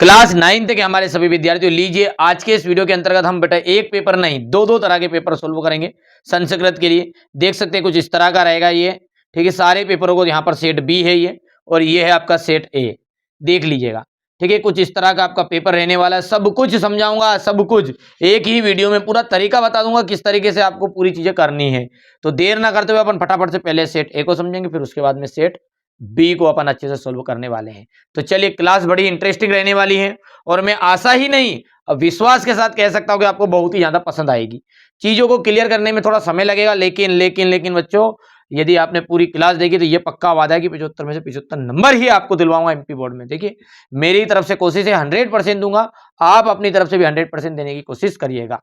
Class 9 के हमारे सभी विद्यार्थियों, लीजिए आज के इस वीडियो के अंतर्गत हम बेटा एक पेपर नहीं दो तरह के पेपर सोल्व करेंगे संस्कृत के लिए। देख सकते हैं कुछ इस तरह का रहेगा ये, ठीक है। सारे पेपरों को यहाँ पर सेट बी है ये, और ये है आपका सेट ए, देख लीजिएगा, ठीक है। कुछ इस तरह का आपका पेपर रहने वाला है, सब कुछ समझाऊंगा, सब कुछ एक ही वीडियो में पूरा तरीका बता दूंगा किस तरीके से आपको पूरी चीजें करनी है। तो देर ना करते हुए अपन फटाफट से पहले सेट ए को समझेंगे, फिर उसके बाद में सेट बी को अपन अच्छे से सोल्व करने वाले हैं। तो चलिए, क्लास बड़ी इंटरेस्टिंग रहने वाली है और मैं आशा ही नहीं अब विश्वास के साथ कह सकता हूं कि आपको बहुत ही ज्यादा पसंद आएगी। चीजों को क्लियर करने में थोड़ा समय लगेगा, लेकिन लेकिन लेकिन बच्चों, यदि आपने पूरी क्लास देखी तो ये पक्का वादा है कि 75 में से 75 नंबर ही आपको दिलवाऊंगा एमपी बोर्ड में। देखिए, मेरी तरफ से कोशिश है 100% दूंगा, आप अपनी तरफ से भी 100% देने की कोशिश करिएगा।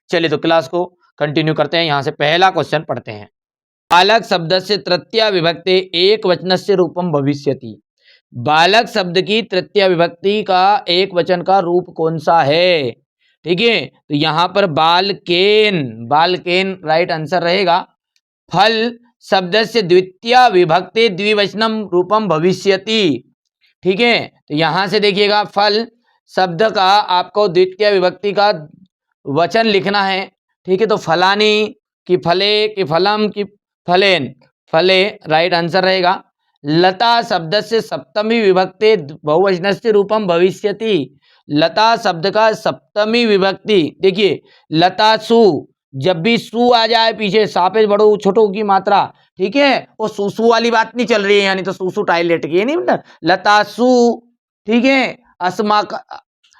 चलिए, तो क्लास को कंटिन्यू करते हैं। यहां से पहला क्वेश्चन पढ़ते हैं। बालक शब्दस्य तृतीया विभक्ति एक वचनस्य रूपम भविष्यति। बालक शब्द की तृतीया विभक्ति का एक वचन का रूप कौन सा है? ठीक है, तो यहां पर बालकेन, बालकेन राइट आंसर रहेगा। फल शब्दस्य द्वितीया विभक्ति द्विवचनम रूपम भविष्यति। ठीक है, तो यहां से देखिएगा, फल शब्द का आपको द्वितीय विभक्ति का वचन लिखना है। ठीक है, तो फलानी कि फले कि फलम कि फलेन, फले राइट आंसर रहेगा। लता शब्द से सप्तमी विभक्ति बहुवचनस्य रूपम भविष्यति। लता शब्द का सप्तमी विभक्ति, देखिए लता सु, जब भी सु आ जाए पीछे सापेज बड़ो छोटो की मात्रा, ठीक है, वो सुसु वाली बात नहीं चल रही है, यानी तो सुसु टॉयलेट की नहीं बेटा, लता सु, ठीक है, अस्मा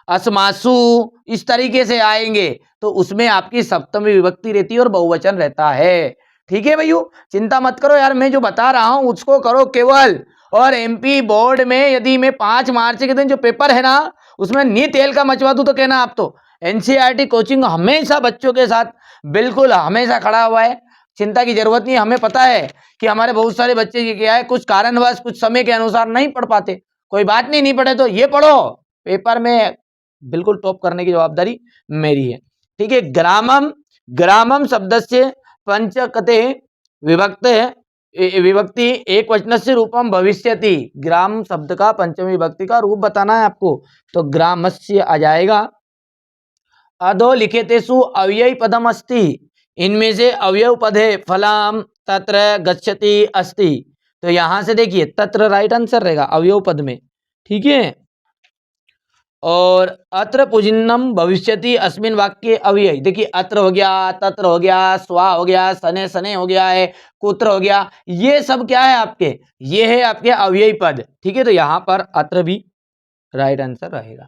अस्मासु, इस तरीके से आएंगे तो उसमें आपकी सप्तमी विभक्ति रहती है और बहुवचन रहता है। ठीक है भैया, चिंता मत करो यार, मैं जो बता रहा हूं उसको करो केवल। और एमपी बोर्ड में यदि मैं 5 मार्च के दिन जो पेपर है ना, उसमें नी तेल का मचवा दूं तो कहना आप तो। एनसीईआरटी कोचिंग हमेशा बच्चों के साथ बिल्कुल हमेशा खड़ा हुआ है, चिंता की जरूरत नहीं। हमें पता है कि हमारे बहुत सारे बच्चे क्या है, कुछ कारणवश कुछ समय के अनुसार नहीं पढ़ पाते, कोई बात नहीं, नहीं पढ़े तो ये पढ़ो, पेपर में बिल्कुल टॉप करने की जवाबदारी मेरी है। ठीक है, ग्रामम, ग्रामम शब्द से पंचकते विभक्ति एक वचनस्य रूपम भविष्यति। ग्राम शब्द का पंचमी विभक्ति का रूप बताना है आपको, तो ग्रामस्य आ जाएगा। अधो लिखितेषु अव्ययी पदम अस्ति, इनमें से अवयव पद है फलाम तत्र गच्छति अस्ति। तो यहां से देखिए तत्र राइट आंसर रहेगा अवयव पद में। ठीक है, और अत्र पुजिन्नम भविष्यति अस्मिन वाक्य अव्यय, देखिए अत्र हो गया, तत्र हो गया, स्वा हो गया, सने सने हो गया है, कुत्र हो गया, ये सब क्या है आपके, ये है आपके अव्ययी पद। ठीक है, तो यहां पर अत्र भी राइट आंसर रहेगा।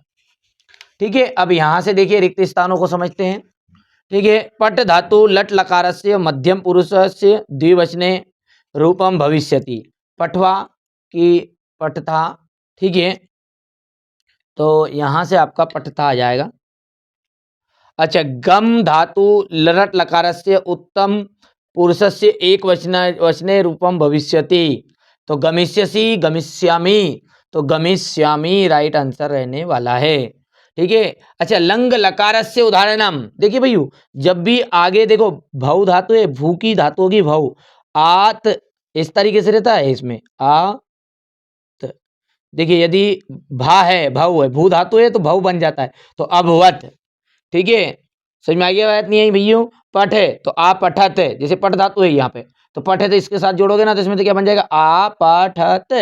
ठीक है, अब यहां से देखिए रिक्त स्थानों को समझते हैं। ठीक है, पट धातु लट लकारस्य मध्यम पुरुषस्य द्विवचने रूपम भविष्यति। पठवा की पठता, ठीक है, तो यहां से आपका पठता आ जाएगा। अच्छा, गम धातु लरट लकारस्य उत्तम पुरुषस्य एक वचने रूपम भविष्यति। तो गमिष्यसि गमिष्यामि, तो गमिष्यामि राइट आंसर रहने वाला है। ठीक है, अच्छा, लंग लकारस्य उदाहरणम, देखिए भैया जब भी आगे देखो भव धातु है, भू की धातु होगी भव, आत इस तरीके से रहता है इसमें आ, देखिए यदि भा है, भव है, भू धातु है तो भव बन जाता है, तो अभवत। ठीक है, समझ में आ गया बात नहीं है भैया। पठ है तो आ पठत है, जैसे पठ धातु है यहाँ पे, तो पठ है तो इसके साथ जोड़ोगे ना तो इसमें तो क्या बन जाएगा आ पठत।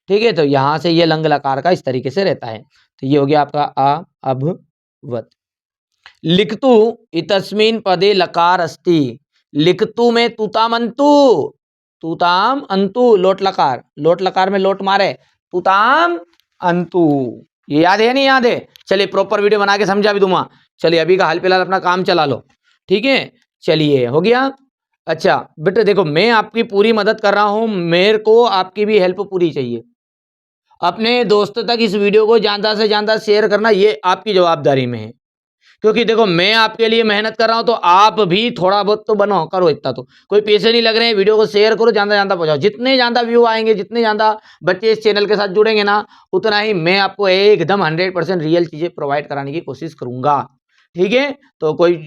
ठीक है, तो यहां से ये लंग लकार का इस तरीके से रहता है, तो ये हो गया आपका आ अभवत। लिखतु इतस्मिन पदे लकार अस्ति। लिखतु में तुताम अंतु, तुताम अंतु लोट लकार, लोट लकार में लोट मारे, तुताम अंतु, ये याद है या नहीं याद है? चलिए प्रॉपर वीडियो बना के समझा भी दूंगा। चलिए अभी का हाल फिलहाल अपना काम चला लो। ठीक है, चलिए हो गया। अच्छा बेटे देखो, मैं आपकी पूरी मदद कर रहा हूं, मेरे को आपकी भी हेल्प पूरी चाहिए। अपने दोस्तों तक इस वीडियो को ज्यादा से ज्यादा शेयर करना, ये आपकी जवाबदारी में है, क्योंकि देखो मैं आपके लिए मेहनत कर रहा हूं तो आप भी थोड़ा बहुत तो बनो, करो इतना तो, कोई पैसे नहीं लग रहे हैं। वीडियो को शेयर करो, ज्यादा ज्यादा पहुंचाओ, जितने ज्यादा व्यू आएंगे, जितने ज्यादा बच्चे इस चैनल के साथ जुड़ेंगे ना, उतना ही मैं आपको एकदम 100% रियल चीजें प्रोवाइड कराने की कोशिश करूंगा। ठीक है, तो कोई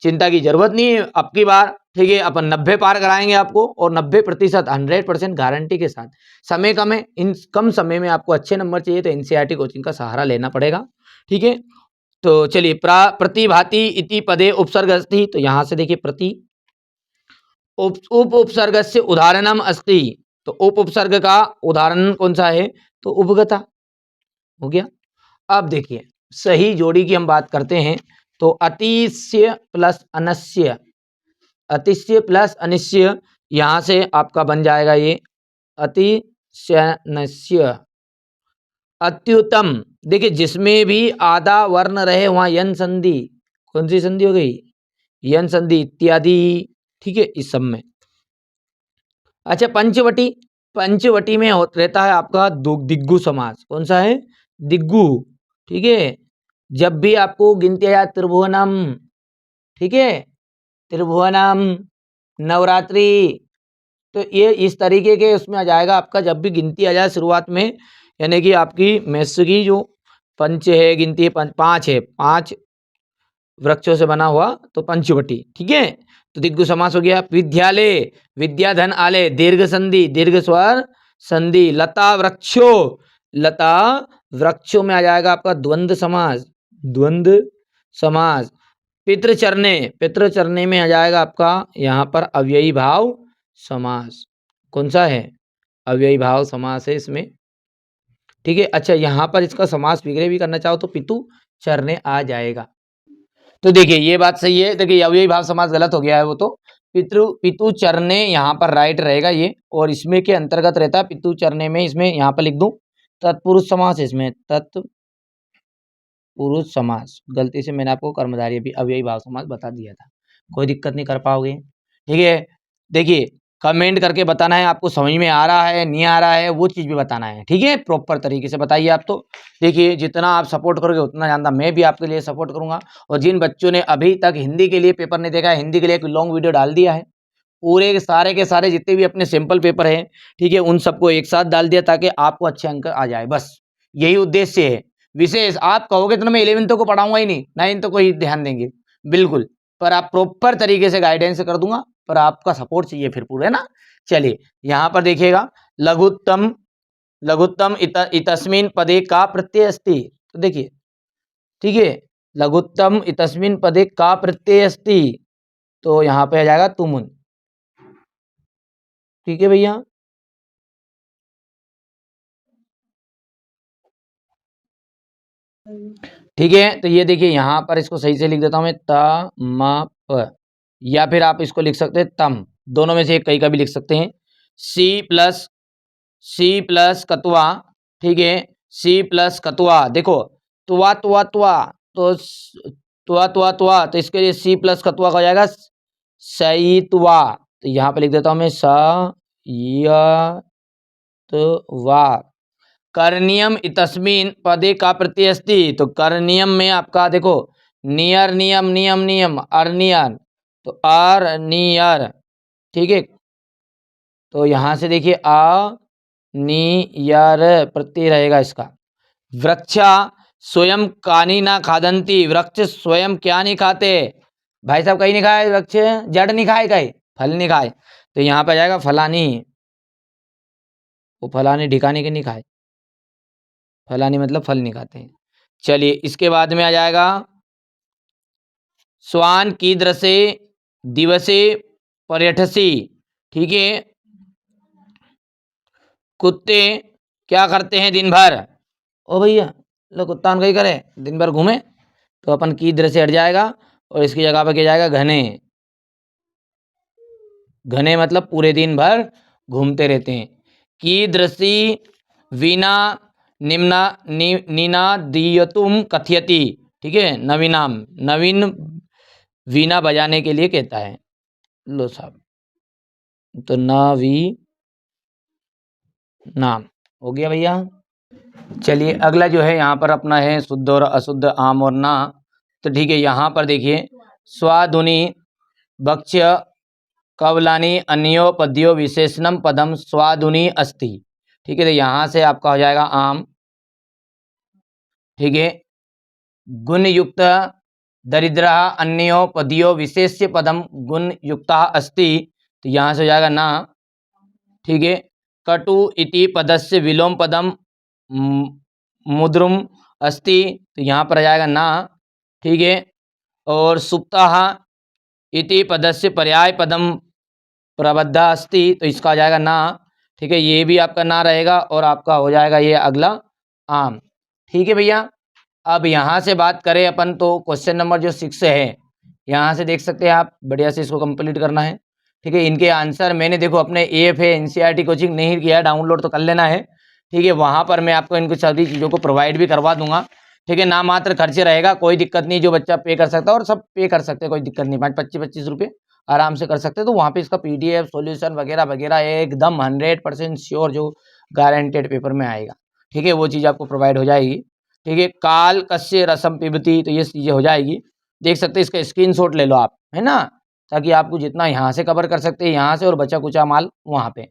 चिंता की जरूरत नहीं है। अब की बार ठीक है अपन 90 पार कराएंगे आपको, और 90% 100% गारंटी के साथ। समय कम है, इन कम समय में आपको अच्छे नंबर चाहिए तो एनसीईआरटी कोचिंग का सहारा लेना पड़ेगा। ठीक है, तो चलिए प्रतिभाति इति पदे उपसर्ग अस्ति, तो यहां से देखिए प्रति उप उपसर्ग से उदाहरणम अस्ति, तो उप उपसर्ग का उदाहरण कौन सा है, तो उपगता हो गया। अब देखिए सही जोड़ी की हम बात करते हैं, तो अतिस्य प्लस अनस्य, अतिस्य प्लस अनिस्य, यहां से आपका बन जाएगा ये अतिशयनस्य। अत्युत्तम, देखिए जिसमें भी आधा वर्ण रहे वहां यन संधि, कौन सी संधि हो गई, यन संधि इत्यादि। ठीक है, इस सब में। अच्छा पंचवटी, पंचवटी में रहता है आपका दिग्गु समास, कौन सा है, दिग्गु। ठीक है, जब भी आपको गिनती आया त्रिभुवनम, ठीक है, त्रिभुवनम, नवरात्रि, तो ये इस तरीके के उसमें आ जाएगा आपका, जब भी गिनती आ जाए शुरुआत में, यानी कि आपकी मैथ्स की जो पंच है, गिनती है पांच है, 5 वृक्षों से बना हुआ, तो पंचवटी। ठीक है, तो दिग्गु समास हो गया। विद्यालय, विद्याधन आलय, दीर्घ संधि, दीर्घ स्वर संधि। लता वृक्षो, लता वृक्षों में आ जाएगा आपका द्वंद्व समास, द्वंद्व समास। पितृचरणे, पितृचरणे में आ जाएगा आपका यहाँ पर अव्ययी भाव समास, कौन सा है, अव्ययी भाव समास है इसमें। ठीक है, अच्छा यहाँ पर इसका समास विग्रह भी करना चाहो तो पितु चरणे आ जाएगा। तो देखिए ये बात सही है, देखिए अव्ययी भाव समास गलत हो गया है, वो तो पितु चरणे यहाँ पर राइट रहेगा ये, और इसमें के अंतर्गत रहता है पितु चरणे में, इसमें यहाँ पर लिख दूं तत्पुरुष समास, इसमें तत्पुरुष समास, गलती से मैंने आपको कर्मधारय भी अव्ययी भाव समास बता दिया था, कोई दिक्कत नहीं कर पाओगे। ठीक है, देखिए कमेंट करके बताना है आपको समझ में आ रहा है नहीं आ रहा है, वो चीज़ भी बताना है। ठीक है, प्रॉपर तरीके से बताइए आप। तो देखिए जितना आप सपोर्ट करोगे उतना ज़्यादा मैं भी आपके लिए सपोर्ट करूंगा। और जिन बच्चों ने अभी तक हिंदी के लिए पेपर नहीं देखा है, हिंदी के लिए एक लॉन्ग वीडियो डाल दिया है, पूरे के सारे जितने भी अपने सिंपल पेपर हैं, ठीक है, उन सबको एक साथ डाल दिया ताकि आपको अच्छे अंक आ जाए, बस यही उद्देश्य है। विशेष आप कहोगे तो मैं 11th को पढ़ाऊंगा ही नहीं, 9th को ही ध्यान देंगे, बिल्कुल, पर आप प्रॉपर तरीके से गाइडेंस कर दूंगा, पर आपका सपोर्ट चाहिए फिर पूरे ना। चलिए यहाँ पर देखिएगा, लघुत्तम, लघुत्तम इतस्मिन पदे का प्रत्यय अस्ति, तो देखिए ठीक है, लघुत्तम इतस्मिन पदे का प्रत्यय अस्ति, तो यहाँ पे आ जाएगा तुमुन। ठीक है भैया, ठीक है, तो ये देखिए यहाँ पर इसको सही से लिख देता हूं मैं, त म प, या फिर आप इसको लिख सकते हैं तम, दोनों में से एक कहीं का भी लिख सकते हैं। सी प्लस कतुआ, ठीक है, सी प्लस कतुआ, देखो तुआ तुआ तुआ, तो तुआ तुआ तुआ, तो इसके लिए सी प्लस कतुआ का हो जाएगा सई तुआ, तो यहाँ पे लिख देता हूं मैं स य त वा। करनियम इतस्मिन पदे का प्रत्यय अस्ति, तो करनियम में आपका देखो नियर नियम नियम नियम अर्नियर, तो अर्नियर। ठीक है, तो यहां से देखिए अ नियर प्रत्यय रहेगा इसका। वृक्षा स्वयं कानी ना खादंती, वृक्ष स्वयं क्या नहीं खाते, भाई साहब कहीं नहीं खाए वृक्ष, जड़ नहीं खाए, कहीं फल नहीं खाए, तो यहाँ पे जाएगा फलानी, वो फलानी ढिकाने के नहीं खाए, फलानी मतलब फल नहीं खाते हैं। चलिए इसके बाद में आ जाएगा स्वान कीदृशे दिवसे पर्यटसी, ठीक है, कुत्ते क्या करते हैं दिन भर, ओ भैया लो कुत्ता कहीं करे दिन भर घूमे, तो अपन कीदृशे हट जाएगा और इसकी जगह पर क्या जाएगा घने, घने मतलब पूरे दिन भर घूमते रहते हैं। कीदृशी वीणा निम्ना निनादीयतुम कथयति, ठीक है, नवीनाम, नवीन वीणा बजाने के लिए कहता है, लो साहब, तो नवी नाम हो गया भैया। चलिए अगला जो है यहाँ पर अपना है शुद्ध और अशुद्ध आम और ना, तो ठीक है, यहाँ पर देखिए स्वाधुनी भक्ष्य कवलानी अन्यो पद्यो विशेषणम पदम स्वाधुनी अस्ति, ठीक है, तो यहाँ से आपका हो जाएगा आम, ठीक है, गुण युक्त दरिद्रः अन्यो पदियो विशेष्य पदम गुण युक्ता अस्ति, तो यहाँ से हो जाएगा ना, ठीक है। कटु इति पदस्य विलोम पदम मुद्रुम अस्ति, तो यहाँ पर आ जाएगा ना, ठीक है। और सुप्तः इति पदस्य पर्याय पदम प्रबद्धा अस्ति, तो इसका आ जाएगा ना, ठीक है। ये भी आपका ना रहेगा और आपका हो जाएगा ये अगला आम, ठीक है भैया। अब यहाँ से बात करें अपन तो क्वेश्चन नंबर जो 6 है, यहाँ से देख सकते हैं आप, बढ़िया से इसको कंप्लीट करना है, ठीक है। इनके आंसर मैंने देखो अपने AFA NCERT कोचिंग नहीं किया है, डाउनलोड तो कर लेना है, ठीक है। वहाँ पर मैं आपको इनको सभी चीज़ों को प्रोवाइड भी करवा दूंगा, ठीक है। ना मात्र खर्चे रहेगा, कोई दिक्कत नहीं, जो बच्चा पे कर सकता है और सब पे कर सकते हैं, कोई दिक्कत नहीं, 25-25 रुपये आराम से कर सकते हैं। तो वहाँ पे इसका PDF सॉल्यूशन वगैरह वगैरह एकदम 100% श्योर जो गारंटेड पेपर में आएगा, ठीक है, वो चीज़ आपको प्रोवाइड हो जाएगी, ठीक है। काल कस्य रसम पिबती, तो ये चीज़ें हो जाएगी, देख सकते हैं। इसका स्क्रीनशॉट ले लो आप, है ना, ताकि आपको जितना यहाँ से कवर कर सकते हैं यहाँ से, और बचा कुचा माल वहाँ पे।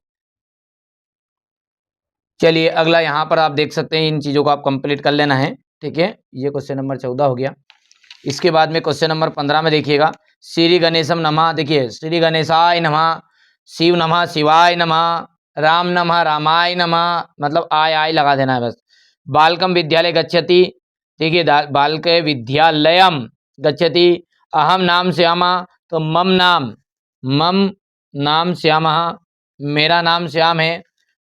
चलिए अगला यहाँ पर आप देख सकते हैं, इन चीज़ों को आप कंप्लीट कर लेना है, ठीक है। ये क्वेश्चन नंबर 14 हो गया। इसके बाद में क्वेश्चन नंबर 15 में देखिएगा, श्री गणेशम नमः, देखिए श्री गणेशाय नमः, शिव नमः शिवाय नमः, राम नमः रामाय नमः, मतलब आय लगा देना है बस। बालकम विद्यालय गच्छति, देखिए बालक विद्यालयम गच्छति, अहम नाम श्यामा, तो मम नाम श्यामः, मेरा नाम श्याम है।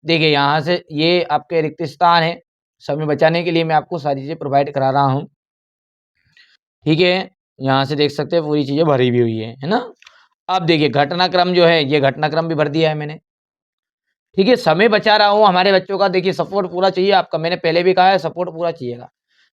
देखिए यहाँ से ये आपके रिक्त स्थान है, समय बचाने के लिए मैं आपको सारी चीज़ें प्रोवाइड करा रहा हूँ, ठीक है। यहाँ से देख सकते हैं पूरी चीज़ें भरी भी हुई है ना। अब देखिए घटनाक्रम जो है, ये घटनाक्रम भी भर दिया है मैंने, ठीक है। समय बचा रहा हूँ हमारे बच्चों का, देखिए सपोर्ट पूरा चाहिए आपका, मैंने पहले भी कहा है सपोर्ट पूरा चाहिएगा।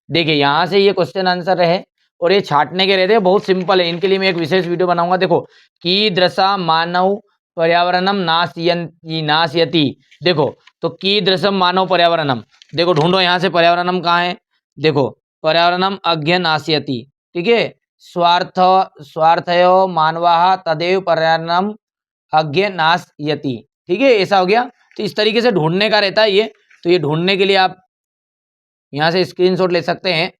देखिए यहाँ से ये क्वेश्चन आंसर रहे और ये छाटने के रहते हैं, बहुत सिंपल है, इनके लिए मैं एक विशेष वीडियो बनाऊंगा। देखो कीदृशा मानव पर्यावरणम नाशयति, देखो तो कीदृशम मानव पर्यावरणम, देखो ढूंढो यहाँ से पर्यावरणम कहाँ है, देखो पर्यावरणम अज्ञ नाशयति, ठीक है। स्वार्थयो मानवाः तदेव पर्यावरणम अज्ञ नाशयति, ठीक है, ऐसा हो गया। तो इस तरीके से ढूंढने का रहता है ये, तो ये ढूंढने के लिए आप यहाँ से स्क्रीनशॉट ले सकते हैं।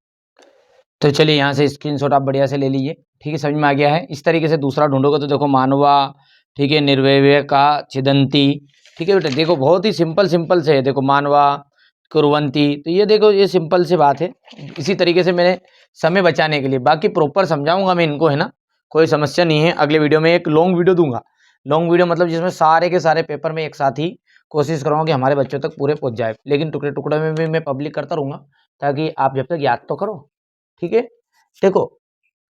तो चलिए यहाँ से स्क्रीनशॉट आप बढ़िया से ले लीजिए, ठीक है, समझ में आ गया है। इस तरीके से दूसरा ढूंढोगे तो देखो मानवा, ठीक है, निर्वय का छिदंती, ठीक है बेटा, देखो बहुत ही सिंपल से है, देखो मानवा कुरवंती, तो ये देखो ये सिंपल सी बात है। इसी तरीके से मैंने समय बचाने के लिए, बाकी प्रॉपर समझाऊंगा मैं इनको, है ना, कोई समस्या नहीं है। अगले वीडियो में एक लॉन्ग वीडियो दूंगा, लॉन्ग वीडियो मतलब जिसमें सारे के सारे पेपर में एक साथ ही कोशिश करूँगा कि हमारे बच्चों तक पूरे पहुँच जाए, लेकिन टुकड़े टुकड़े में भी मैं पब्लिक करता रहूँगा, ताकि आप जब तक याद तो करो, ठीक है। देखो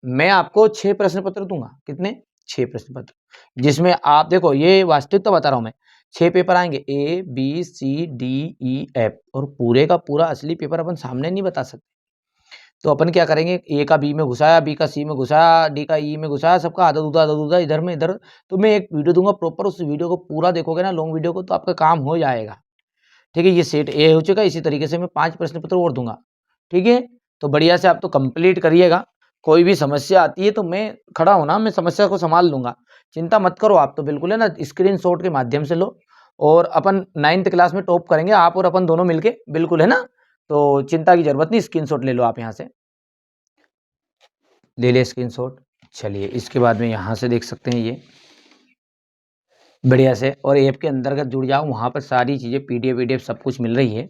मैं आपको 6 प्रश्न पत्र दूंगा, कितने, 6 प्रश्न पत्र, जिसमें आप देखो ये वास्तविकता बता रहा हूं मैं, 6 पेपर आएंगे ABCDEF, और पूरे का पूरा असली पेपर अपन सामने नहीं बता सकते। तो अपन क्या करेंगे, A का B में घुसाया, B का C में घुसाया, D का E में घुसाया, सबका आधा उधा इधर में इधर, तो मैं एक वीडियो दूंगा प्रॉपर, उस वीडियो को पूरा देखोगे ना, लॉन्ग वीडियो को, तो आपका काम हो जाएगा, ठीक है। ये सेट A हो चुका, इसी तरीके से मैं 5 प्रश्न पत्र और दूंगा, ठीक है। तो बढ़िया से आप तो कंप्लीट करिएगा, कोई भी समस्या आती है तो मैं खड़ा हूं ना, मैं समस्या को संभाल लूंगा, चिंता मत करो आप, तो बिल्कुल है ना, स्क्रीनशॉट के माध्यम से लो, और अपन 9th क्लास में टॉप करेंगे, आप और अपन दोनों मिलके, बिल्कुल है ना। तो चिंता की जरूरत नहीं, स्क्रीनशॉट ले लो आप, यहाँ से ले ले स्क्रीनशॉट। चलिए इसके बाद में यहाँ से देख सकते हैं ये बढ़िया से, और ऐप के अंतर्गत जुड़ जाओ, वहाँ पर सारी चीज़ें PDF सब कुछ मिल रही है,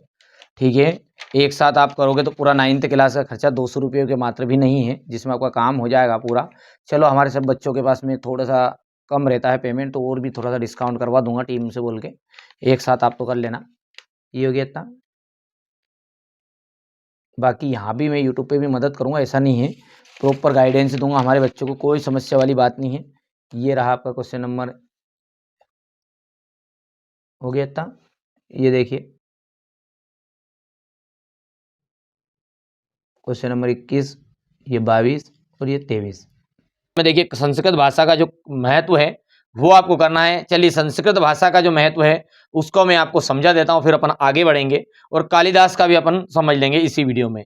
ठीक है। एक साथ आप करोगे तो पूरा 9th क्लास का खर्चा 200 रुपये के मात्र भी नहीं है, जिसमें आपका काम हो जाएगा पूरा। चलो हमारे सब बच्चों के पास में थोड़ा सा कम रहता है पेमेंट, तो और भी थोड़ा सा डिस्काउंट करवा दूंगा टीम से बोल के, एक साथ आप तो कर लेना। ये हो गया इतना, बाकी यहाँ भी मैं यूट्यूब पे भी मदद करूँगा, ऐसा नहीं है, प्रॉपर गाइडेंस दूंगा हमारे बच्चों को, कोई समस्या वाली बात नहीं है। ये रहा आपका क्वेश्चन नंबर, हो गया इतना, ये देखिए क्वेश्चन नंबर 21, ये 22 और ये 23 में। देखिए संस्कृत भाषा का जो महत्व है वो आपको करना है। चलिए संस्कृत भाषा का जो महत्व है उसको मैं आपको समझा देता हूं, फिर अपन आगे बढ़ेंगे, और कालिदास का भी अपन समझ लेंगे इसी वीडियो में।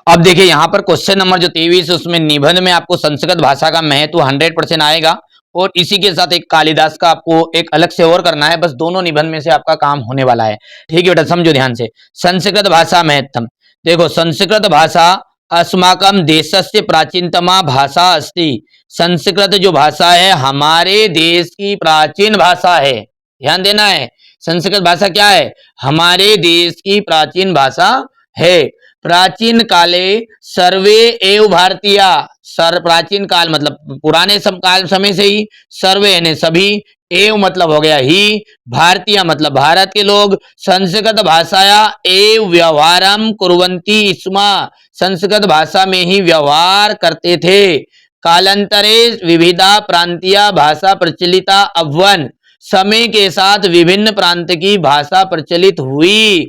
अब देखिए यहाँ पर क्वेश्चन नंबर जो 23 है, उसमें निबंध में आपको संस्कृत भाषा का महत्व 100% आएगा, और इसी के साथ एक कालिदास का आपको एक अलग से और करना है, बस दोनों निबंध में से आपका काम होने वाला है, ठीक है बेटा, समझो ध्यान से। संस्कृत भाषा महत्व, देखो संस्कृत भाषा अस्माकं देशस्य प्राचीनतमा भाषा अस्ति। संस्कृत जो भाषा है हमारे देश की प्राचीन भाषा है। ध्यान देना है, संस्कृत भाषा क्या है, हमारे देश की प्राचीन भाषा है। प्राचीन काले सर्वे एव भारतीया, प्राचीन काल मतलब पुराने काल समय से ही, सर्वे यानी सभी, एव मतलब हो गया ही, भारतीय मतलब भारत के लोग, संस्कृत भाषाया एव व्यवहारम कुर्वन्ति स्म, संस्कृत भाषा में ही व्यवहार करते थे। कालांतरे विविधा प्रांतीय भाषा प्रचलिता अभवन, समय के साथ विभिन्न प्रांत की भाषा प्रचलित हुई,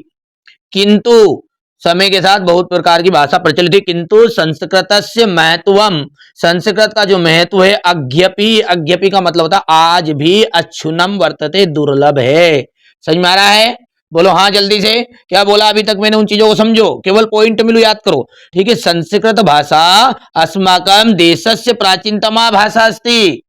किंतु समय के साथ बहुत प्रकार की भाषा प्रचलित है, किंतु संस्कृतस्य महत्वम, संस्कृत का जो महत्व है, अज्ञपि, अज्ञपि का मतलब होता है आज भी, अक्षुणम वर्तते, दुर्लभ है। समझ में आ रहा है? बोलो हाँ जल्दी से, क्या बोला अभी तक मैंने, उन चीजों को समझो, केवल पॉइंट मिलो याद करो। ठीक है, संस्कृत भाषा अस्माकं देशस्य प्राचीनतमा भाषा अस्ति,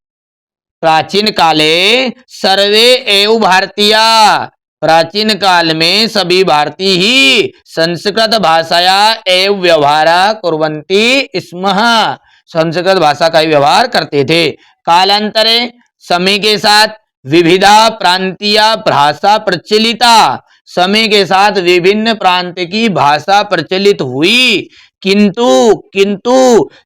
प्राचीन काले सर्वे एव भारतीया, प्राचीन काल में सभी भारतीय ही संस्कृत भाषाया एव व्यवहार कुर्वन्ति स्म, संस्कृत भाषा का ही व्यवहार करते थे। कालांतरे समय के साथ विविधा प्रांतीय भाषा प्रचलिता, समय के साथ विभिन्न प्रांत की भाषा प्रचलित हुई, किंतु किंतु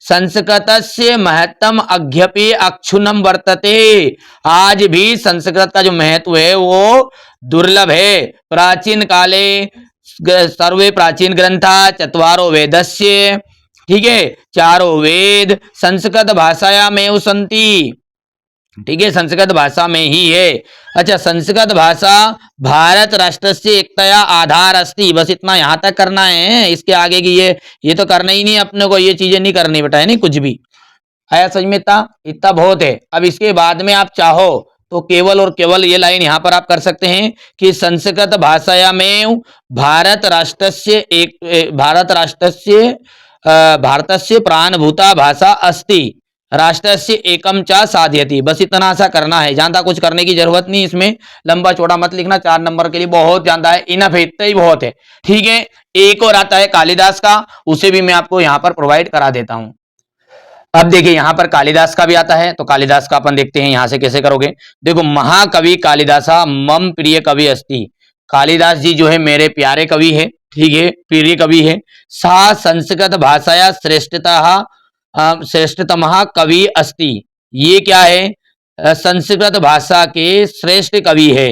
संस्कृतस्य महत्तम अज्ञपि अक्षुण्णम वर्तते, आज भी संस्कृत का जो महत्व है वो दुर्लभ है। प्राचीन काले सर्वे प्राचीन ग्रंथा चत्वारो वेदस्य, ठीक है, चारों वेद संस्कृत भाषायामेव सन्ति, ठीक है, संस्कृत भाषा में ही है। अच्छा, संस्कृत भाषा भारत राष्ट्र से एकतया आधार अस्ति, बस इतना यहां तक करना है, इसके आगे की ये तो करना ही नहीं अपने को, ये चीजें नहीं करनी बेटा, है नहीं, कुछ भी आया समझ में, इतना बहुत है। अब इसके बाद में आप चाहो तो केवल और केवल ये लाइन यहां पर आप कर सकते हैं कि संस्कृत भाषाया में भारत राष्ट्रस्य एक, भारतस्य प्राणभूता भाषा अस्ति, राष्ट्रस्य एकम च साधयति, बस इतना सा करना है, ज्यादा कुछ करने की जरूरत नहीं, इसमें लंबा चौड़ा मत लिखना, 4 नंबर के लिए बहुत ज्यादा है, इनफ है, इतना ही बहुत है। ठीक है, एक और आता है कालिदास का, उसे भी मैं आपको यहां पर प्रोवाइड करा देता हूं। अब देखिए यहां पर कालिदास का भी आता है, तो कालिदास का अपन देखते हैं यहां से कैसे करोगे। देखो, महाकवि कालिदासा मम प्रिय कवि अस्ति, कालिदास जी जो है मेरे प्यारे कवि है, ठीक है, प्रिय कवि है। सा संस्कृत भाषाया श्रेष्ठतम कवि अस्ति, ये क्या है, संस्कृत भाषा के श्रेष्ठ कवि है।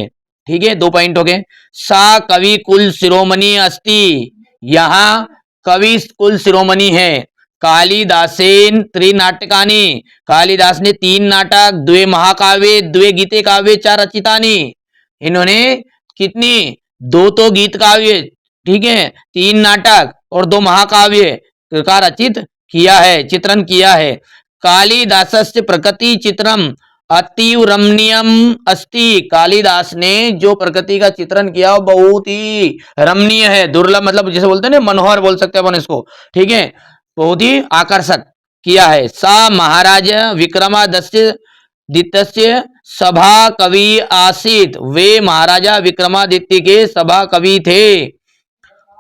ठीक है, 2 पॉइंट हो गए। सा कवि कुल शिरोमणि अस्ति, यहाँ कवि कुल शिरोमणि है। कालिदासेन त्रिनाटकानि, कालिदास ने 3 नाटक, 2 महाकाव्य, 2 गीते काव्य, 4 रचितानि, इन्होंने कितनी, 2 तो गीत काव्य, ठीक है, 3 नाटक और 2 महाकाव्य का रचित किया है, चित्रण किया है। कालिदासस्य प्रकृति चित्रम अतीव रमणीयम अस्ति, कालिदास ने जो प्रकृति का चित्रण किया वो बहुत ही रमणीय है, दुर्लभ मतलब जैसे बोलते हैं ना, मनोहर बोल सकते हैं अपन इसको, ठीक है, बहुत ही आकर्षक किया है। सा महाराज विक्रमादित्य द्वितीय सभा कवि आसीत, वे महाराजा विक्रमादित्य के सभा कवि थे।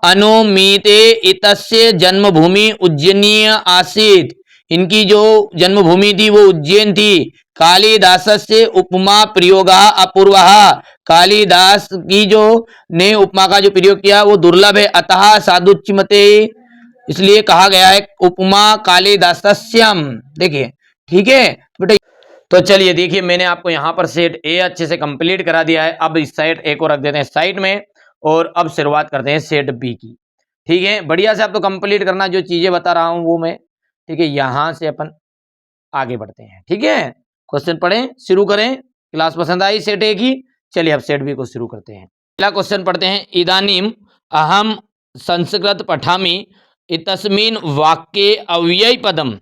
अनुमीते इतस्य जन्मभूमि उज्जैनीय आसीत, इनकी जो जन्मभूमि थी वो उज्जैन थी। कालिदासस्य उपमा प्रयोगा अपूर्वः, कालिदास की जो ने उपमा का जो प्रयोग किया वो दुर्लभ है। अतः साधुच्यमते, इसलिए कहा गया है उपमा कालिदासस्यम। देखिए, ठीक है बेटा, तो चलिए देखिए, मैंने आपको यहाँ पर सेट ए अच्छे से कंप्लीट करा दिया है। अब इस साइड ए को रख देते हैं साइड में, और अब शुरुआत करते हैं सेट बी की। ठीक है, बढ़िया से आप तो कंप्लीट करना, जो चीजें बता रहा हूं वो मैं, ठीक है, यहां से अपन आगे बढ़ते हैं। ठीक है, क्वेश्चन पढ़ें, शुरू करें। क्लास पसंद आई सेट ए की? चलिए अब सेट बी को शुरू करते हैं। पहला क्वेश्चन पढ़ते हैं। इदानीम अहम संस्कृत पठामि इतस्मिन् वाक्ये अव्यय पदम,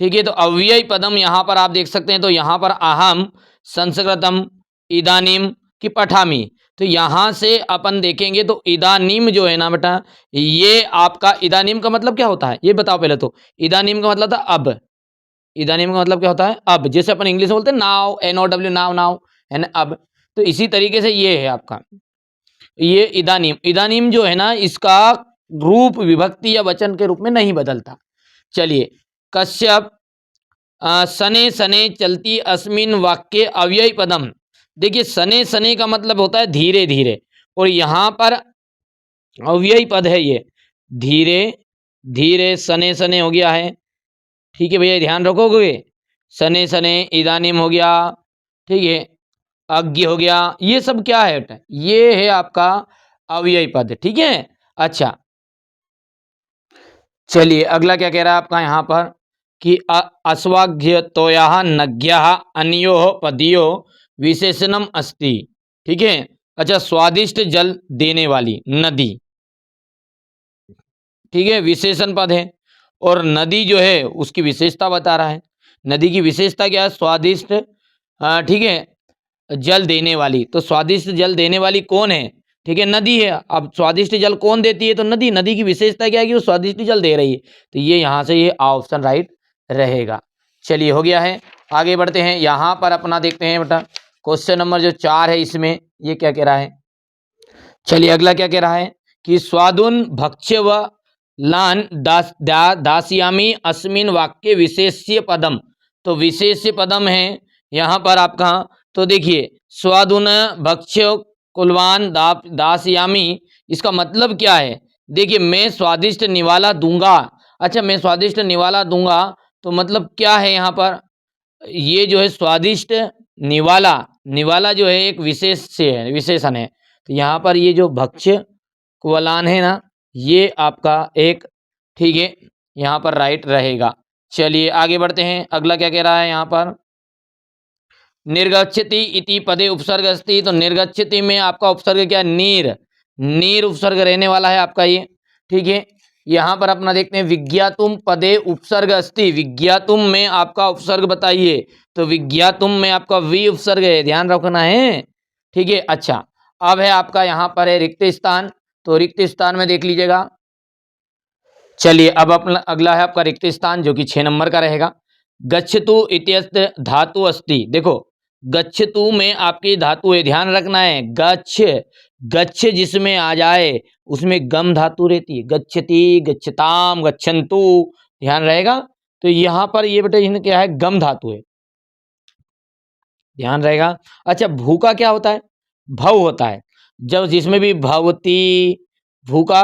ठीक है, तो अव्यय पदम यहाँ पर आप देख सकते हैं, तो यहाँ पर अहम संस्कृतम इदानीम की पठामि, तो यहां से अपन देखेंगे तो इदानीम जो है ना बेटा, ये आपका इदानीम का मतलब क्या होता है ये बताओ पहले तो। इदानीम का मतलब था अब, इदानीम का मतलब क्या होता है अब, जैसे अपन इंग्लिश में बोलते हैं नाउ, NOW, नाउ, नाउ है ना, अब, तो इसी तरीके से ये है आपका ये इदानीम। इदानीम जो है ना, इसका रूप विभक्ति या वचन के रूप में नहीं बदलता। चलिए, कश्यप सने सने चलती अस्मिन वाक्य अव्ययी पदम। देखिए, सने सने का मतलब होता है धीरे धीरे, और यहाँ पर अव्ययी पद है ये, धीरे धीरे सने सने हो गया है। ठीक है भैया, ध्यान रखोगे। सने सने इदानीम हो गया, ठीक है, अज्ञ हो गया, ये सब क्या है, ये है आपका अव्ययी पद। ठीक है, अच्छा चलिए अगला क्या कह रहा है आपका यहाँ पर कि अस्वाघ्यतोया नज्ञा अन्यो पदियो विशेषणम अस्ति। ठीक है, अच्छा, स्वादिष्ट जल देने वाली नदी, ठीक है, विशेषण पद है, और नदी जो है उसकी विशेषता बता रहा है। नदी की विशेषता क्या है, स्वादिष्ट, ठीक है, जल देने वाली। तो स्वादिष्ट जल देने वाली कौन है, ठीक है, नदी है। अब स्वादिष्ट जल कौन देती है, तो नदी। नदी की विशेषता क्या है कि वो स्वादिष्ट जल दे रही है, तो ये यहाँ से ये ऑप्शन राइट रहेगा। चलिए, हो गया है, आगे बढ़ते हैं। यहाँ पर अपना देखते हैं बेटा क्वेश्चन नंबर जो 4 है, इसमें ये क्या कह रहा है। चलिए, अगला क्या कह रहा है कि स्वादुन भक्ष्य व लान दास्यामी अस्मिन वाक्य विशेष्य पदम। तो विशेष्य पदम है यहाँ पर आपका। तो देखिए, स्वादुन भक्ष्य कुलवान दास्यामी, इसका मतलब क्या है। देखिए, मैं स्वादिष्ट निवाला दूंगा। अच्छा, मैं स्वादिष्ट निवाला दूंगा, तो मतलब क्या है यहाँ पर, ये जो है स्वादिष्ट निवाला, निवाला जो है एक विशेषण है। तो यहाँ पर ये जो भक्ष्य कुवलान है ना, ये आपका एक, ठीक है, यहाँ पर राइट रहेगा। चलिए आगे बढ़ते हैं, अगला क्या कह रहा है यहाँ पर, निर्गच्छति इति पदे उपसर्ग अस्ति। तो निर्गच्छति में आपका उपसर्ग क्या, नीर, नीर उपसर्ग रहने वाला है आपका ये। ठीक है, यहाँ पर अपना देखते हैं, विज्ञातुम पदे उपसर्ग अस्ति। विज्ञातुम में आपका उपसर्ग बताइए, तो विज्ञातुम में आपका वी उपसर्ग है, ध्यान रखना है। ठीक है, अच्छा, अब है आपका यहाँ पर है रिक्त स्थान। तो रिक्त स्थान में देख लीजिएगा। चलिए, अब अपना अगला है आपका रिक्त स्थान, जो कि 6 नंबर का रहेगा। गच्छतु इत्यस्य धातु अस्ति। देखो, गच्छतु में आपकी धातु है, ध्यान रखना है। गच्छ, गच्छ जिसमें आ जाए उसमें गम धातु रहती है। गच्छति, गच्छताम, गच्छन्तु, ध्यान रहेगा। तो यहाँ पर ये बेटा इन्हें क्या है, गम धातु है, ध्यान रहेगा। अच्छा, भू का क्या होता है, भव होता है। जब जिसमें भी भवती, भू का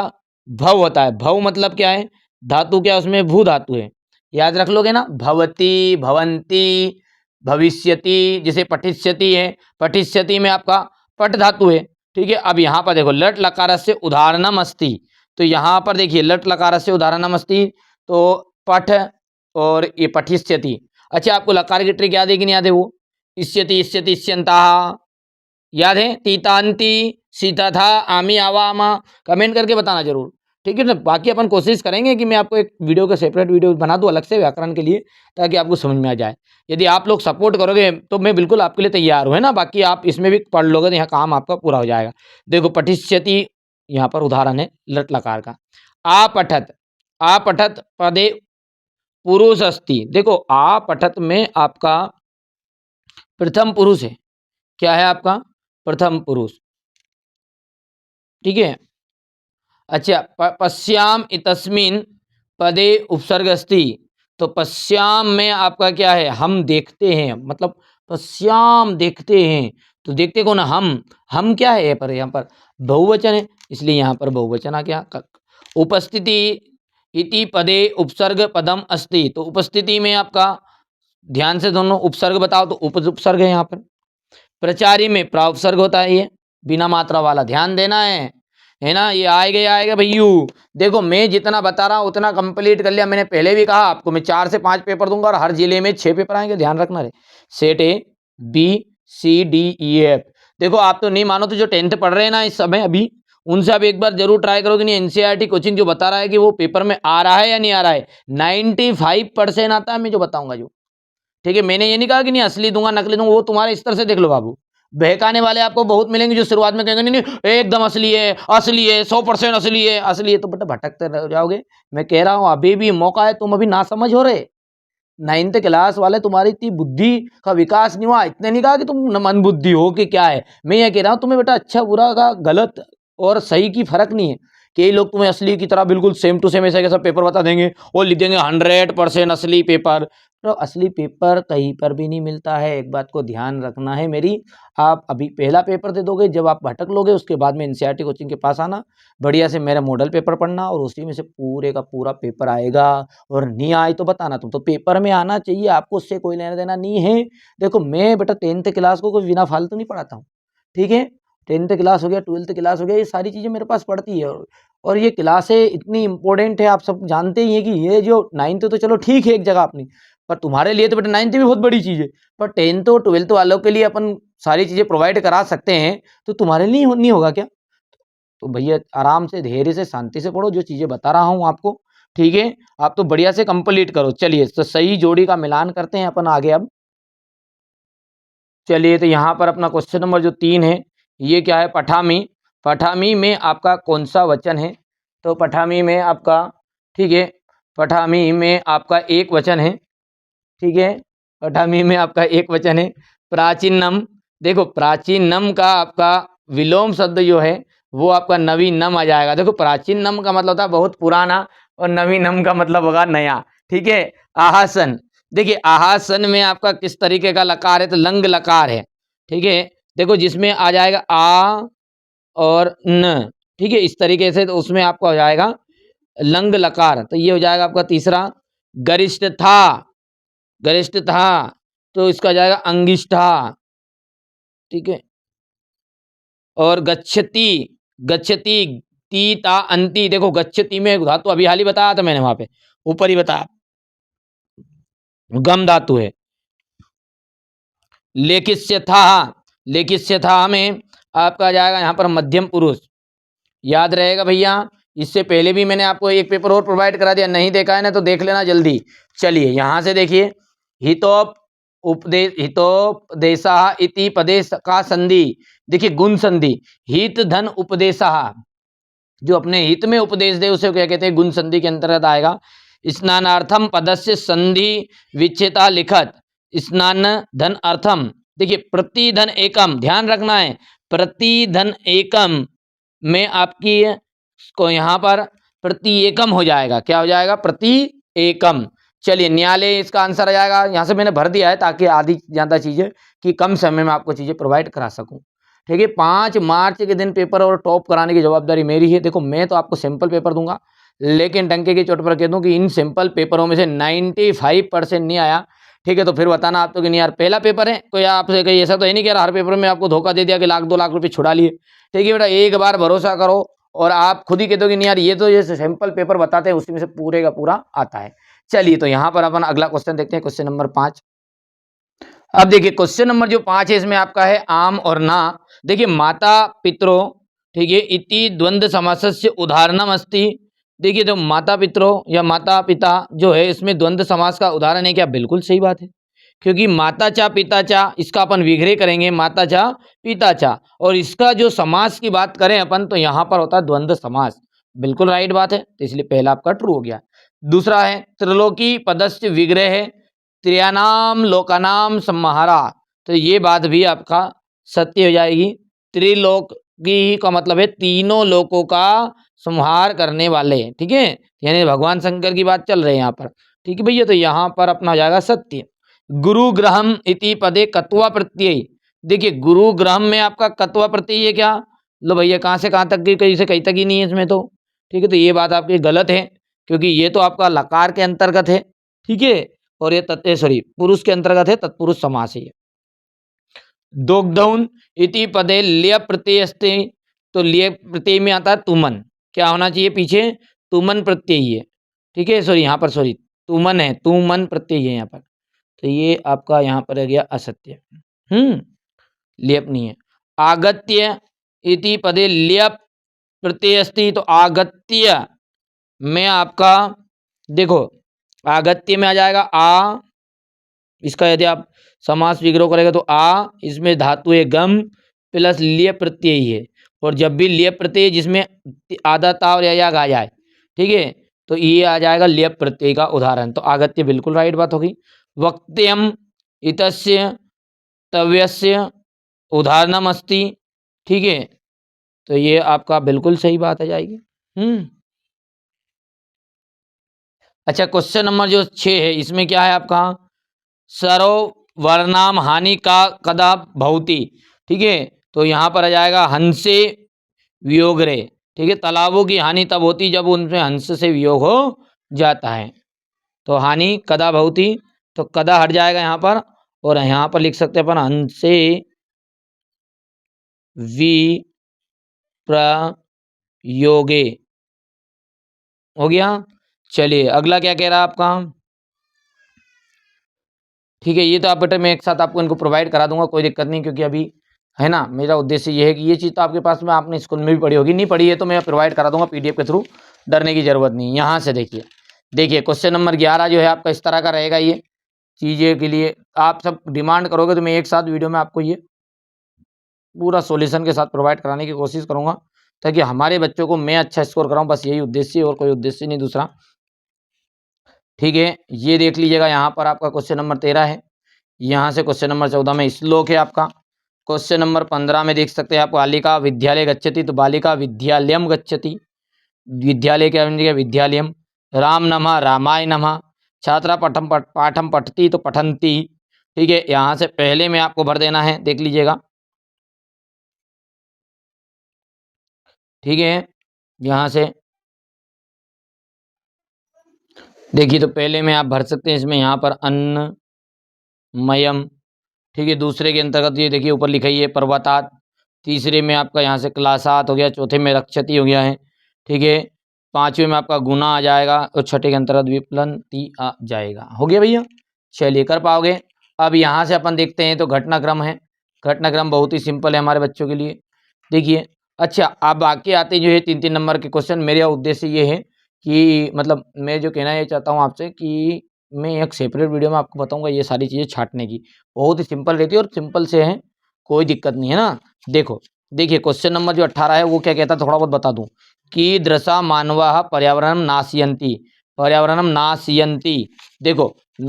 भव होता है। भव मतलब क्या है, धातु क्या है उसमें, भू धातु है, याद रख लोगे ना। भवती, भवंती, भविष्यति, जैसे पठिष्यति है, पठिष्यति में आपका पट धातु है। ठीक है, अब यहाँ पर देखो, लट लकार से उदाहरणम अस्ति। तो यहाँ पर देखिए, लट लकार से उदाहरणम अस्ति, तो पठ और ये पठिष्यति। अच्छा, आपको लकार की ट्रिक याद है कि नहीं याद है, वो इष्यति इष्यति इष्यंताः, याद है। तीतांती, सीता था, आमी आवा आमा, कमेंट करके बताना जरूर। ठीक है ना, बाकी अपन कोशिश करेंगे कि मैं आपको एक वीडियो का सेपरेट वीडियो बना दूं अलग से व्याकरण के लिए, ताकि आपको समझ में आ जाए। यदि आप लोग सपोर्ट करोगे तो मैं बिल्कुल आपके लिए तैयार हूँ, है ना। बाकी आप इसमें भी पढ़ लोगे तो यहाँ काम आपका पूरा हो जाएगा। देखो, पठिष्यति यहाँ पर उदाहरण है लट लकार का। आपठत, आपठत पदे पुरुष अस्ति। देखो, आपठत में आपका प्रथम पुरुष है, क्या है आपका, प्रथम पुरुष। ठीक है, अच्छा, पश्याम इतस्मिन पदे उपसर्ग अस्ति। तो पश्याम में आपका क्या है, हम देखते हैं, मतलब पश्याम देखते हैं। तो देखते कौन, हम क्या है यहाँ पर बहुवचन है, इसलिए यहाँ पर बहुवचन आ गया। उपस्थिति इति पदे उपसर्ग पदम अस्ति। तो उपस्थिति में आपका, ध्यान से दोनों उपसर्ग बताओ, तो उपसर्ग है यहाँ पर। प्रचारी में प्राउपसर्ग होता है, ये बिना मात्रा वाला, ध्यान देना है ना। ये आएगा भैयू। देखो, मैं जितना बता रहा हूँ उतना कंप्लीट कर लिया। मैंने पहले भी कहा आपको, मैं 4 से 5 पेपर दूंगा और हर जिले में 6 पेपर आएंगे, ध्यान रखना रे। Set A, B, C, D, E, F. देखो, आप तो नहीं मानो तो जो 10th पढ़ रहे हैं ना इस समय अभी, उनसे आप एक बार जरूर ट्राई करो कि नहीं, एनसीईआरटी कोचिंग जो बता रहा है कि वो पेपर में आ रहा है या नहीं आ रहा है। 95% आता है मैं जो बताऊंगा जो। ठीक है, मैंने ये नहीं कहा कि नहीं असली दूंगा नकली दूंगा, वो तुम्हारे स्तर से देख लो बाबू। बहकाने वाले आपको बहुत मिलेंगे, जो शुरुआत में कहेंगे नहीं नहीं एकदम असली है, असली है, 100% असली है, असली है, तो बेटा भटकते रह जाओगे। मैं कह रहा हूँ अभी भी मौका है, तुम अभी ना समझ हो रहे। 9th क्लास वाले, तुम्हारी इतनी बुद्धि का विकास नहीं हुआ। इतने नहीं कहा कि तुम मन बुद्धि हो कि क्या है। मैं ये कह रहा हूँ तुम्हें बेटा, अच्छा बुरा का, गलत और सही की फर्क नहीं है। कई लोग तुम्हें असली की तरह बिल्कुल सेम टू सेम ऐसा कैसा पेपर बता देंगे और लिख देंगे 100% असली पेपर। तो असली पेपर कहीं पर भी नहीं मिलता है, एक बात को ध्यान रखना है मेरी। आप अभी पहला पेपर दे दोगे, जब आप भटक लोगे उसके बाद में एनसीईआरटी कोचिंग के पास आना, बढ़िया से मेरा मॉडल पेपर पढ़ना और उसी में से पूरे का पूरा पेपर आएगा। और नहीं आए तो बताना, तुम तो पेपर में आना चाहिए, आपको उससे कोई लेना देना नहीं है। देखो मैं बेटा 10th क्लास को कोई बिना फालतू नहीं पढ़ाता हूँ, ठीक है। 10th क्लास हो गया, 12th क्लास हो गया, ये सारी चीज़ें मेरे पास पढ़ती है। और ये क्लासें इतनी इंपॉर्टेंट है, आप सब जानते ही हैं कि ये जो 9th तो चलो ठीक है एक जगह अपनी, पर तुम्हारे लिए तो बेटा 9th भी बहुत बड़ी चीज़ है, पर 10th और 12th वालों के लिए अपन सारी चीज़ें प्रोवाइड करा सकते हैं, तो तुम्हारे लिए नहीं होगा क्या? तो भैया आराम से धैर्य से शांति से पढ़ो, जो चीज़ें बता रहा हूँ आपको, ठीक है। आप तो बढ़िया से कंप्लीट करो। चलिए तो सही जोड़ी का मिलान करते हैं अपन आगे अब। चलिए तो यहाँ पर अपना क्वेश्चन नंबर जो 3 है, ये क्या है? पठामी। पठामी में आपका कौन सा वचन है? तो पठामी में आपका, ठीक है, पठामी में आपका एक वचन है, ठीक है। पठामी में आपका एक वचन है। प्राचीनम, देखो प्राचीनम का आपका विलोम शब्द जो है वो आपका नवीनम आ जाएगा। देखो प्राचीनम का मतलब होता है बहुत पुराना और नवीनम का मतलब होगा नया, ठीक है। आहासन, देखिए आहासन में आपका किस तरीके का लकार है? तो लंग लकार है, ठीक है। देखो जिसमें आ जाएगा आ और न, ठीक है, इस तरीके से, तो उसमें आपका हो जाएगा लंग लकार, तो ये हो जाएगा आपका तीसरा। गरिष्ठ था, गरिष्ठ था, तो इसका हो जाएगा अंगिष्ठा, ठीक है। और गच्छति, गच्छति, ती ता अंति, देखो गच्छति में धातु अभी हाल ही बताया था मैंने, वहां पे ऊपर ही बताया, गम धातु है। लेकिस्य था, लेकिस्य था में आपका आ जाएगा यहाँ पर मध्यम पुरुष, याद रहेगा भैया। इससे पहले भी मैंने आपको एक पेपर और प्रोवाइड करा दिया, नहीं देखा है ना तो देख लेना जल्दी। चलिए यहाँ से देखिए, हितोप उपदेश, हितोपदेशा इति पदेश का संधि, देखिए गुण संधि, हित धन उपदेशा, जो अपने हित में उपदेश दे उसे क्या कहते हैं? गुण संधि के अंतर्गत आएगा। स्नानार्थम पदस्य संधि विच्छेता लिखत, स्नान धन अर्थम, देखिए प्रतिधन एकम, ध्यान रखना है, प्रतिधन एकम में आपकी को यहाँ पर प्रति एकम हो जाएगा, क्या हो जाएगा? प्रति एकम। चलिए न्यायालय इसका आंसर आ जाएगा, यहाँ से मैंने भर दिया है ताकि आधी ज़्यादा चीज़ें कि कम समय में आपको चीज़ें प्रोवाइड करा सकूं, ठीक है। 5 मार्च के दिन पेपर और टॉप कराने की जवाबदारी मेरी है। देखो मैं तो आपको सिंपल पेपर दूंगा, लेकिन डंके की चोट पर कह दूं कि इन सिंपल पेपरों में से 95% नहीं आया, ठीक है, तो फिर बताना आप तो कि नहीं यार पहला पेपर है, कोई आपसे कहीं ऐसा तो है नहीं कि यार हर पेपर में आपको धोखा दे दिया कि 1-2 लाख रुपए छुड़ा लिए, ठीक है बेटा। एक बार भरोसा करो और आप खुद ही कह दो कि नहीं यार ये तो ये सिंपल पेपर बताते हैं उसी में से पूरे का पूरा आता है। चलिए तो यहाँ पर अपन अगला क्वेश्चन देखते हैं, क्वेश्चन नंबर 5। अब देखिए क्वेश्चन नंबर जो 5 है इसमें आपका है आम और ना। देखिए माता पितरों, ठीक है, इति द्वंद्व समासस्य उदाहरणम अस्ति। देखिए जो माता पितरों या माता पिता जो है इसमें द्वंद्व समास का उदाहरण है क्या? बिल्कुल सही बात है, क्योंकि माता चा पिता चा इसका अपन विग्रह करेंगे माता चा पिता चा, और इसका जो समास की बात करें अपन तो यहाँ पर होता है द्वंद्व समास। बिल्कुल राइट बात है, तो इसलिए पहला आपका ट्रू हो गया। दूसरा है त्रिलोकी पदस्य विग्रह है त्रियानाम लोकानाम सम्माहारा, तो ये बात भी आपका सत्य हो जाएगी। त्रिलोकी का मतलब है तीनों लोकों का संहार करने वाले, ठीक है, यानी भगवान शंकर की बात चल रही है यहाँ पर, ठीक है भैया। तो यहाँ पर अपना हो जाएगा सत्य। गुरु ग्रहम इति पदे कत्वा प्रत्यय, देखिए गुरु ग्रहम में आपका कत्वा प्रत्यय है क्या? लो भैया कहाँ से कहाँ तक की, कहीं से कहीं तक ही नहीं है इसमें तो, ठीक है। तो ये बात आपकी गलत है, क्योंकि ये तो आपका लकार के अंतर्गत है, ठीक है, और ये सॉरी पुरुष के अंतर्गत है, तत्पुरुष समास है। दोग्धौन इति पदे लिय प्रत्यय अस्ति, तो लिय प्रत्यय में आता है तुमन, क्या होना चाहिए पीछे? तुमन प्रत्यय है, ठीक है, सॉरी यहाँ पर सॉरी तुमन है, तुमन प्रत्यय है यहाँ पर, तो ये आपका यहाँ पर आ गया असत्य। लियप नहीं है। आगत्य इति पदे लियप प्रत्यय अस्ति, तो आगत्य में आपका देखो आगत्य में आ जाएगा आ, इसका यदि आप समास विग्रह करेगा तो आ, इसमें धातु है गम प्लस लिय प्रत्यय है, और जब भी लिय प्रत्यय जिसमें आधा ता और या आ जाए, ठीक है, तो ये आ जाएगा लिय प्रत्यय का उदाहरण। तो आगत्य बिल्कुल राइट बात होगी। वक्त्यम इतस्य तव्यस्य उदाहरणम अस्ति, ठीक है, तो ये आपका बिल्कुल सही बात आ जाएगी। अच्छा, क्वेश्चन नंबर जो 6 है इसमें क्या है आपका, सरोवरनाम हानि का कदा भवति। ठीक है, तो यहाँ पर आ जाएगा हंसे वियोग रे। ठीक है, तालाबों की हानि तब होती जब उनमें हंस से वियोग हो जाता है। तो हानि कदा भवति, तो कदा हट जाएगा यहाँ पर, और यहाँ पर लिख सकते हैं अपन हंसे विप्रयोगे। हो गया। चलिए अगला क्या कह रहा है आपका। ठीक है, ये तो आप बेटा मैं एक साथ आपको इनको प्रोवाइड करा दूंगा, कोई दिक्कत नहीं, क्योंकि अभी है ना मेरा उद्देश्य ये है कि ये चीज़ तो आपके पास में आपने स्कूल में भी पढ़ी होगी, नहीं पढ़ी है तो मैं प्रोवाइड करा दूंगा पीडीएफ के थ्रू, डरने की जरूरत नहीं। यहाँ से देखिए, देखिए क्वेश्चन नंबर 11 जो है आपका इस तरह का रहेगा। ये चीज़ें के लिए आप सब डिमांड करोगे तो मैं एक साथ वीडियो में आपको ये पूरा सॉल्यूशन के साथ प्रोवाइड कराने की कोशिश करूंगा, ताकि हमारे बच्चों को मैं अच्छा स्कोर कराऊं, बस यही उद्देश्य है और कोई उद्देश्य नहीं दूसरा। ठीक है, ये देख लीजिएगा, यहाँ पर आपका क्वेश्चन नंबर 13 है। यहाँ से क्वेश्चन नंबर 14 में श्लोक है आपका। क्वेश्चन नंबर 15 में देख सकते हैं आप, बालिका विद्यालय गच्छति, तो बालिका विद्यालयम गच्छति, विद्यालय क्या बन गया विद्यालयम। राम नमः रामाय नमः, छात्रा पाठम पठती तो पठंती। ठीक है, यहाँ से पहले में आपको भर देना है, देख लीजिएगा। ठीक है, यहाँ से देखिए, तो पहले में आप भर सकते हैं इसमें, यहाँ पर अन्नमयम। ठीक है, दूसरे के अंतर्गत ये देखिए ऊपर लिखा ही है पर्वतात। तीसरे में आपका यहाँ से क्लासात हो गया, चौथे में रक्षति हो गया है। ठीक है, पांचवें में आपका गुना आ जाएगा, और छठे के अंतर्गत विप्लंती आ जाएगा। हो गया भैया, चलिए कर पाओगे। अब यहाँ से अपन देखते हैं, तो घटनाक्रम है। घटनाक्रम बहुत ही सिंपल है हमारे बच्चों के लिए, देखिए। अच्छा, अब बाकी आते जो है 3-3 नंबर के क्वेश्चन। मेरा उद्देश्य ये है कि मतलब मैं जो कहना ये चाहता हूँ आपसे कि मैं एक सेपरेट वीडियो में आपको बताऊंगा ये सारी चीज़ें छांटने की, बहुत ही सिंपल रहती है और सिंपल से है, कोई दिक्कत नहीं है ना। देखो, देखिए क्वेश्चन नंबर जो 18 है वो क्या कहता है, थोड़ा बहुत बता दूं। कीदृशा मानवाः पर्यावरणं नाशयन्ति, पर्यावरणं नाशयन्ति। देखो,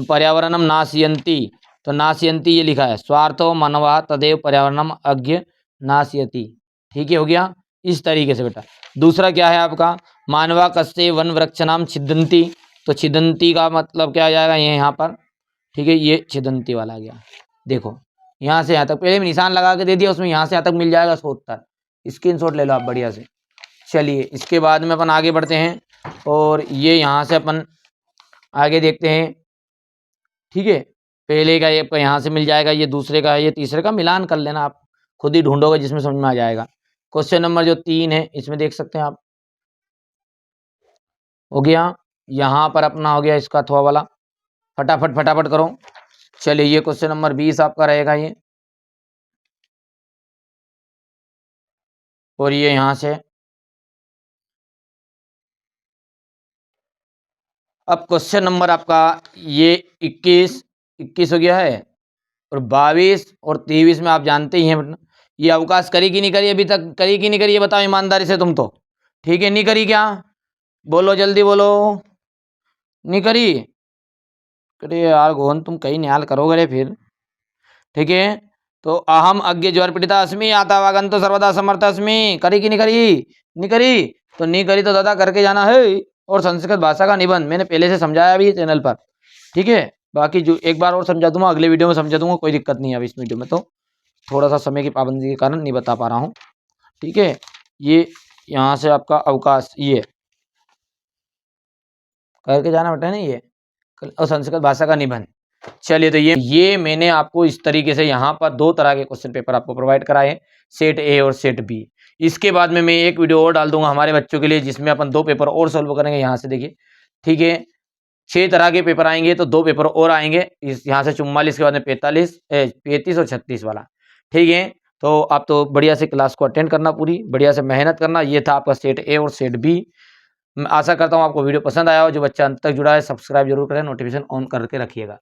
पर्यावरणं नाशयन्ति, तो नाशयन्ति ये लिखा है, स्वार्थो मानवाः तदेव पर्यावरणम अज्ञ नाशयति। ठीक है, हो गया इस तरीके से बेटा। दूसरा क्या है आपका, मानवा कस्य वन वृक्षनाम छिदंती, तो छिदंती का मतलब क्या आ जाएगा ये यहाँ पर। ठीक है, ये छिदंती वाला आ गया। देखो, यहाँ से यहाँ तक पहले में निशान लगा के दे दिया, उसमें यहाँ से यहाँ तक मिल जाएगा 170। स्क्रीनशॉट ले लो आप बढ़िया से। चलिए इसके बाद में अपन आगे बढ़ते हैं, और ये यहाँ से अपन आगे देखते हैं। ठीक है, पहले का ये यहाँ से मिल जाएगा, ये दूसरे का है, ये तीसरे का, मिलान कर लेना आप, खुद ही ढूंढोगे जिसमें समझ में आ जाएगा। क्वेश्चन नंबर जो 3 है इसमें देख सकते हैं आप, हो गया। यहाँ पर अपना हो गया इसका अथवा वाला, फटाफट फटाफट करो। चलिए ये क्वेश्चन नंबर 20 आपका रहेगा ये, और ये यहाँ से अब क्वेश्चन नंबर आपका ये 21 हो गया है, और 22 और 23 में आप जानते ही हैं ये अवकाश करी कि नहीं करी, अभी तक करी कि नहीं करी, ये बताओ ईमानदारी से तुम तो। ठीक है, नहीं करी क्या, बोलो जल्दी बोलो, नहीं करी। अरे यार गोहन तुम कहीं निहाल करोगे रे फिर। ठीक है, तो अहम अज्ञ ज्वर पीड़िता अस्मि आतावागन तो सर्वदा समर्थ अस्मि, करी कि नहीं करी, नहीं करी, तो नहीं करी तो दादा करके जाना है। और संस्कृत भाषा का निबंध मैंने पहले से समझाया भी चैनल पर। ठीक है, बाकी जो एक बार और समझा दूंगा, अगले वीडियो में समझा दूंगा, कोई दिक्कत नहीं है। अब इस वीडियो में तो थोड़ा सा समय की पाबंदी के कारण नहीं बता पा रहा हूँ। ठीक है, ये यहाँ से आपका अवकाश ये करके जाना बेटा ना, ये और संस्कृत भाषा का निबंध। चलिए, तो ये मैंने आपको इस तरीके से यहाँ पर 2 तरह के क्वेश्चन पेपर आपको प्रोवाइड कराए हैं, सेट ए और सेट बी। इसके बाद में मैं एक वीडियो और डाल दूंगा हमारे बच्चों के लिए, जिसमें अपन 2 पेपर और सॉल्व करेंगे। यहाँ से देखिए, ठीक है, 6 तरह के पेपर आएंगे, तो 2 पेपर और आएंगे इस यहाँ से 44 के बाद में 35 और 36 वाला। ठीक है, तो आप तो बढ़िया से क्लास को अटेंड करना, पूरी बढ़िया से मेहनत करना। ये था आपका सेट ए और सेट बी। मैं आशा करता हूँ आपको वीडियो पसंद आया हो। जो बच्चा अंत तक जुड़ा है सब्सक्राइब जरूर करें, नोटिफिकेशन ऑन करके रखिएगा।